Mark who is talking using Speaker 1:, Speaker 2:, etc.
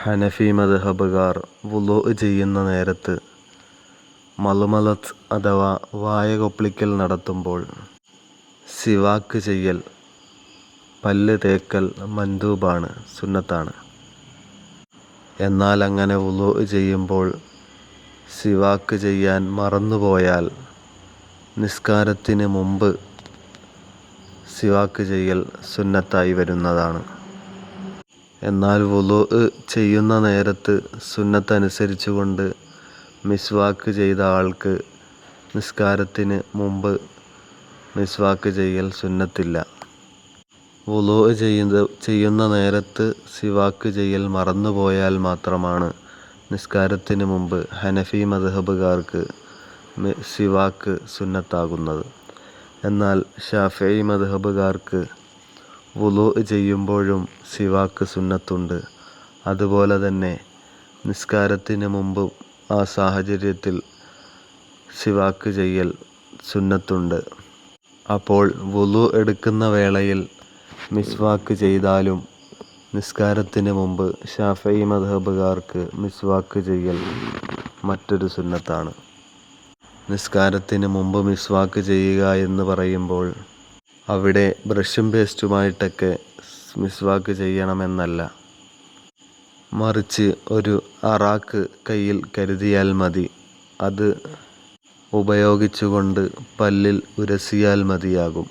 Speaker 1: ഹനഫി മദ്ഹബുകാർ വുളൂ ചെയ്യുന്ന നേരത്ത് മളുമലത്ത് അഥവാ വായ കൊപ്പിളിക്കൽ നടത്തുമ്പോൾ സിവാക്ക് ചെയ്യൽ, പല്ല് തേക്കൽ മൻദൂബാണ്, സുന്നത്താണ്. എന്നാൽ അങ്ങനെ വുളൂ ചെയ്യുമ്പോൾ സിവാക്ക് ചെയ്യാൻ മറന്നുപോയാൽ നിസ്കാരത്തിന് മുമ്പ് സിവാക്ക് ചെയ്യൽ സുന്നത്തായി വരുന്നതാണ്. എന്നാൽ വുളൂ ചെയ്യുന്ന നേരത്ത് സുന്നത്തനുസരിച്ചുകൊണ്ട് മിസ്വാക്ക് ചെയ്ത ആൾക്ക് നിസ്കാരത്തിന് മുമ്പ് മിസ്വാക്ക് ചെയ്യൽ സുന്നത്തില്ല. വുളൂ ചെയ്യുന്ന നേരത്ത് സിവാക്ക് ചെയ്യൽ മറന്നുപോയാൽ മാത്രമാണ് നിസ്കാരത്തിന് മുമ്പ് ഹനഫി മദ്ഹബുകാർക്ക് സിവാക്ക് സുന്നത്താകുന്നത്. എന്നാൽ ശാഫിഈ മദ്ഹബുകാർക്ക് വുളൂ ചെയ്യുമ്പോഴും സിവാക്ക് സുന്നത്തുണ്ട്. അതുപോലെ തന്നെ നിസ്കാരത്തിന് മുമ്പ് ആ സാഹചര്യത്തിൽ സിവാക്ക് ചെയ്യൽ സുന്നത്തുണ്ട്. അപ്പോൾ വുളൂ എടുക്കുന്ന വേളയിൽ മിസ്വാക്ക് ചെയ്താലും നിസ്കാരത്തിന് മുമ്പ് ശാഫിഈ മദ്ഹബുകാർക്ക് മിസ്വാക്ക് ചെയ്യൽ മറ്റൊരു സുന്നത്താണ്. നിസ്കാരത്തിന് മുമ്പ് മിസ്വാക്ക് ചെയ്യുക എന്ന് പറയുമ്പോൾ അവിടെ ബ്രഷും പേസ്റ്റുമായിട്ടൊക്കെ മിസ്വാക്ക് ചെയ്യണമെന്നല്ല, മറിച്ച് ഒരു അറാക്ക് കയ്യിൽ കരുതിയാൽ മതി. അത് ഉപയോഗിച്ചുകൊണ്ട് പല്ലിൽ ഉരസിയാൽ മതിയാകും.